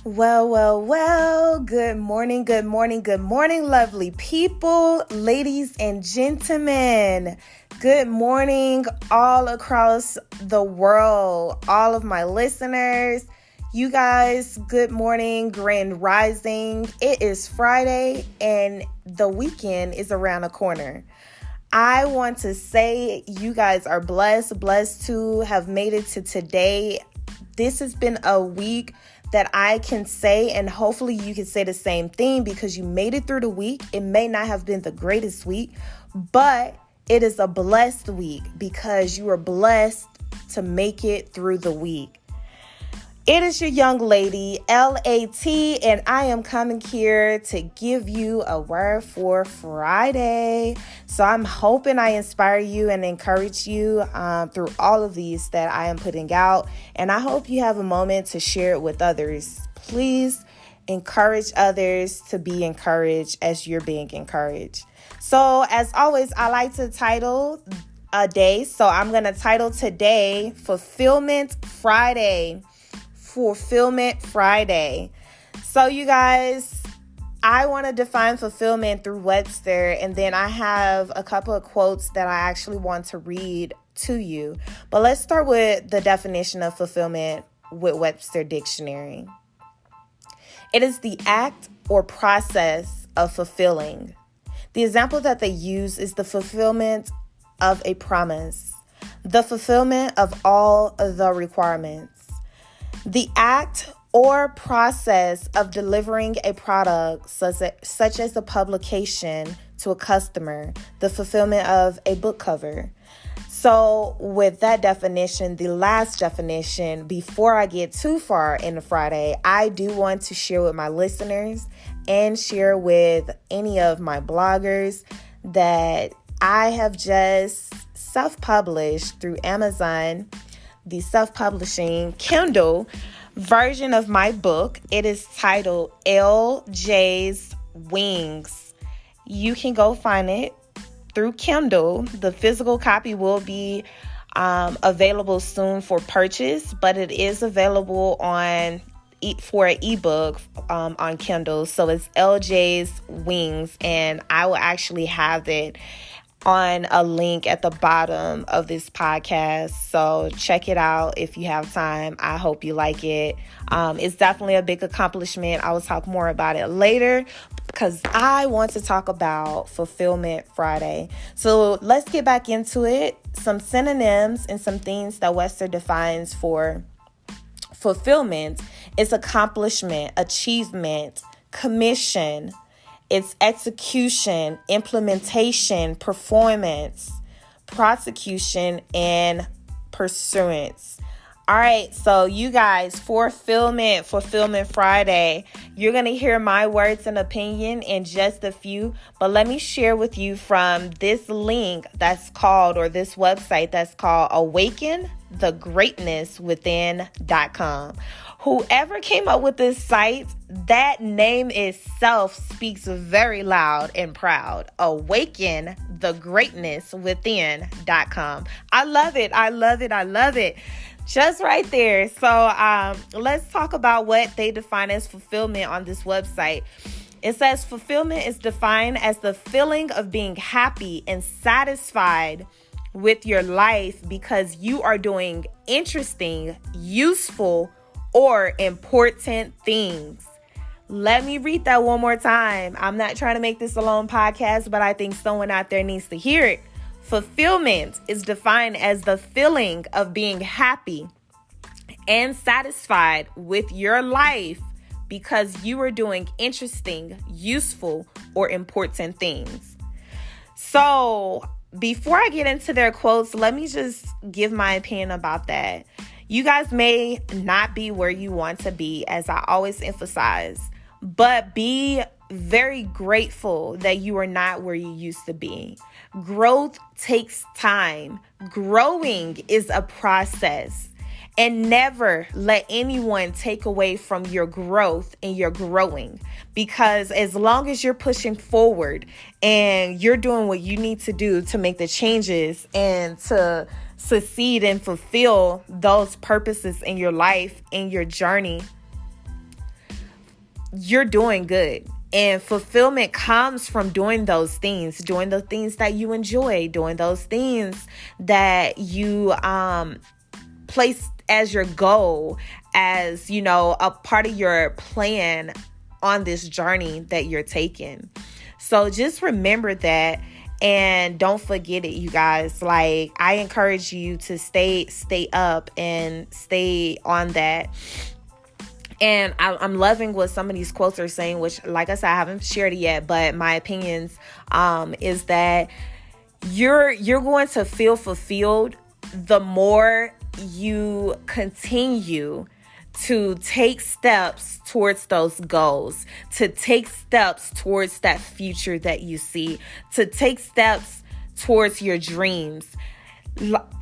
Well. Good morning, lovely people, ladies and gentlemen. Good morning all across the world, all of my listeners. You guys, good morning, grand rising. It is Friday and the weekend is around the corner. I want to say you guys are blessed to have made it to today. This has been a week that I can say, and hopefully you can say the same thing because you made it through the week. It may not have been the greatest week, but it is a blessed week because you are blessed to make it through the week. It is your young lady, LAT, and I am coming here to give you a word for Friday. So I'm hoping I inspire you and encourage you through all of these that I am putting out. And I hope you have a moment to share it with others. Please encourage others to be encouraged as you're being encouraged. So as always, I like to title a day. So I'm going to title today Fulfillment Friday. Fulfillment Friday. So you guys, I want to define fulfillment through Webster, and then I have a couple of quotes that I actually want to read to you. But let's start with the definition of fulfillment with Webster Dictionary. It is the act or process of fulfilling. The example that they use is the fulfillment of a promise, the fulfillment of all of the requirements. The act or process of delivering a product such as a publication to a customer, the fulfillment of a book cover. So with that definition, the last definition, before I get too far into Friday, I do want to share with my listeners and share with any of my bloggers that I have just self-published through Amazon the self-publishing Kindle version of my book. It is titled LJ's Wings. You can go find it through Kindle. The physical copy will be available soon for purchase, but it is available for an ebook on Kindle. So it's LJ's Wings, and I will actually have it on a link at the bottom of this podcast. So check it out if you have time. I hope you like it. It's definitely a big accomplishment. I will talk more about it later because I want to talk about Fulfillment Friday. So let's get back into it. Some synonyms and some things that Webster defines for fulfillment is accomplishment, achievement, commission, it's execution, implementation, performance, prosecution, and pursuance. All right, so you guys, Fulfillment Friday. You're going to hear my words and opinion in just a few, but let me share with you from this link that's called, or this website that's called awakenthegreatnesswithin.com. Whoever came up with this site, that name itself speaks very loud and proud. Awakenthegreatnesswithin.com. I love it. Just right there. So let's talk about what they define as fulfillment on this website. It says fulfillment is defined as the feeling of being happy and satisfied with your life because you are doing interesting, useful, or important things. Let me read that one more time. I'm not trying to make this a long podcast, but I think someone out there needs to hear it. Fulfillment is defined as the feeling of being happy and satisfied with your life because you are doing interesting, useful, or important things. So before I get into their quotes, let me just give my opinion about that. You guys may not be where you want to be, as I always emphasize, but be very grateful that you are not where you used to be. Growth takes time. Growing is a process. And never let anyone take away from your growth and your growing. Because as long as you're pushing forward and you're doing what you need to do to make the changes and to succeed and fulfill those purposes in your life, in your journey, you're doing good. And fulfillment comes from doing those things, doing the things that you enjoy, doing those things that you place as your goal, as, you know, a part of your plan on this journey that you're taking. So just remember that. And don't forget it, you guys. Like, I encourage you to stay up and stay on that. And I'm loving what some of these quotes are saying, which, like I said, I haven't shared it yet, but my opinions is that you're going to feel fulfilled the more you continue to take steps towards those goals, to take steps towards that future that you see, to take steps towards your dreams.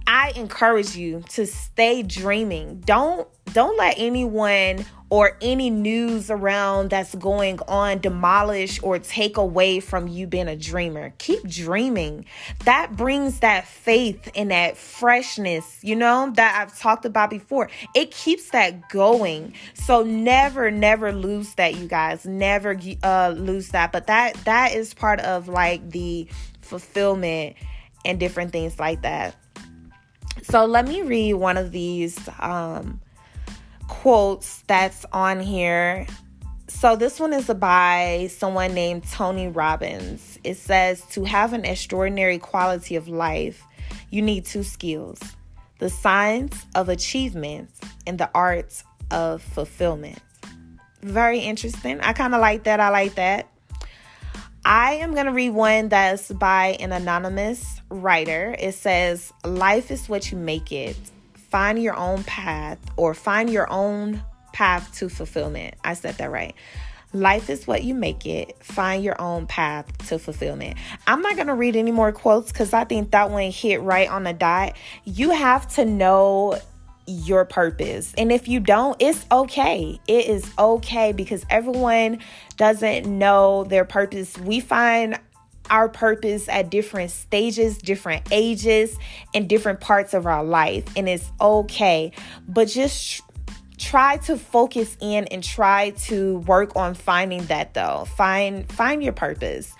I encourage you to stay dreaming. Don't let anyone or any news around that's going on demolish or take away from you being a dreamer. Keep dreaming. That brings that faith and that freshness, you know, that I've talked about before. It keeps that going. So never lose that, you guys. Never lose that. But that is part of like the fulfillment and different things like that. So let me read one of these quotes that's on here. So this one is by someone named Tony Robbins. It says, to have an extraordinary quality of life, you need 2 skills: the science of achievement and the art of fulfillment. Very interesting. I kind of like that. I like that. I am going to read one that's by an anonymous writer. It says, life is what you make it. Find your own path, or find your own path to fulfillment. I said that right. Life is what you make it. Find your own path to fulfillment. I'm not going to read any more quotes because I think that one hit right on the dot. You have to know your purpose. And if you don't, it's okay. It is okay, because everyone doesn't know their purpose. We find our purpose at different stages, different ages, and different parts of our life. And it's okay. But just try to focus in and try to work on finding that, though. Find your purpose.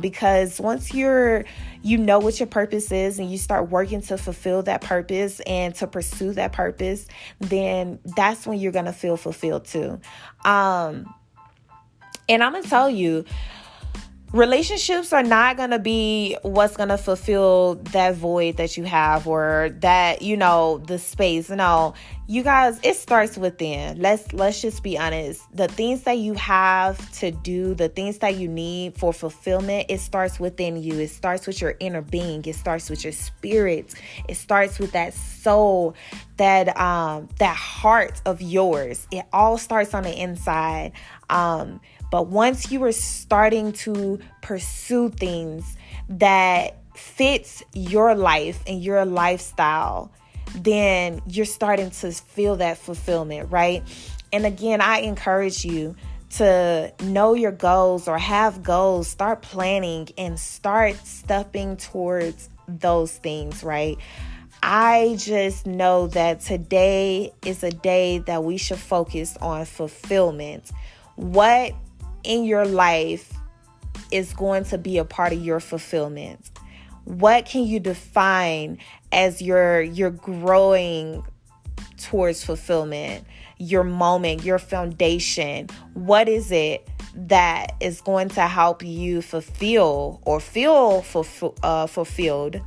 Because once you know what your purpose is and you start working to fulfill that purpose and to pursue that purpose, then that's when you're going to feel fulfilled too. And I'm going to tell you, relationships are not going to be what's going to fulfill that void that you have, or that, you know, the space. No, you guys, it starts within. Let's just be honest. The things that you have to do, the things that you need for fulfillment, it starts within you. It starts with your inner being. It starts with your spirit. It starts with that soul, that heart of yours. It all starts on the inside. But once you are starting to pursue things that fits your life and your lifestyle, then you're starting to feel that fulfillment, right? And again, I encourage you to know your goals or have goals. Start planning and start stepping towards those things, right? I just know that today is a day that we should focus on fulfillment. What in your life is going to be a part of your fulfillment? What can you define as you're growing towards fulfillment? Your moment, your foundation. What is it that is going to help you fulfill or feel fulfilled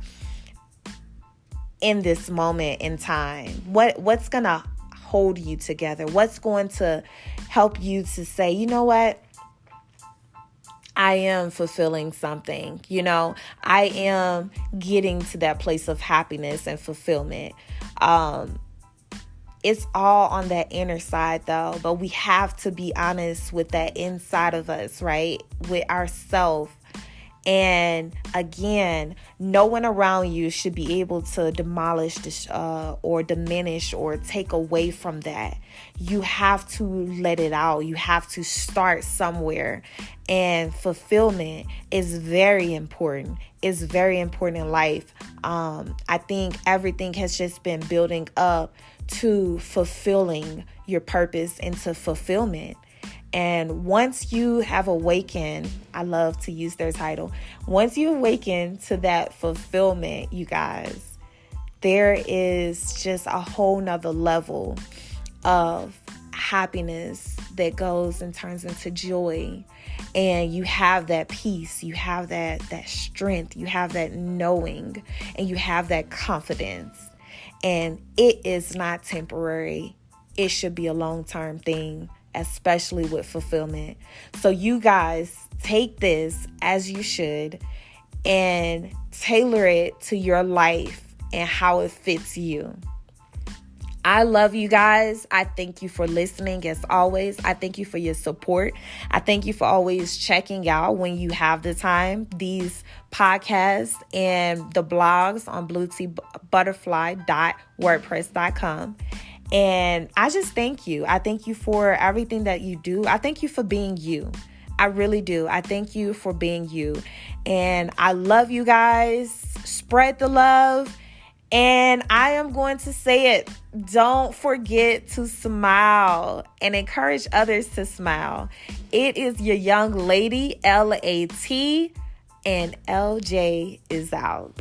in this moment in time? What's going to hold you together? What's going to help you to say, you know what? I am fulfilling something, you know, I am getting to that place of happiness and fulfillment. It's all on that inner side, though, but we have to be honest with that inside of us, right? With ourselves. And again, no one around you should be able to demolish this, or diminish or take away from that. You have to let it out. You have to start somewhere. And fulfillment is very important. It's very important in life. I think everything has just been building up to fulfilling your purpose into fulfillment. And once you have awakened, I love to use their title, once you awaken to that fulfillment, you guys, there is just a whole nother level of happiness that goes and turns into joy. And you have that peace, you have that strength, you have that knowing, and you have that confidence. And it is not temporary. It should be a long-term thing, especially with fulfillment. So you guys take this as you should and tailor it to your life and how it fits you. I love you guys. I thank you for listening as always. I thank you for your support. I thank you for always checking out when you have the time these podcasts and the blogs on blueteabutterfly.wordpress.com. And I just thank you. I thank you for everything that you do. I thank you for being you. I really do. I thank you for being you. And I love you guys. Spread the love. And I am going to say it. Don't forget to smile and encourage others to smile. It is your young lady, LAT, and LJ is out.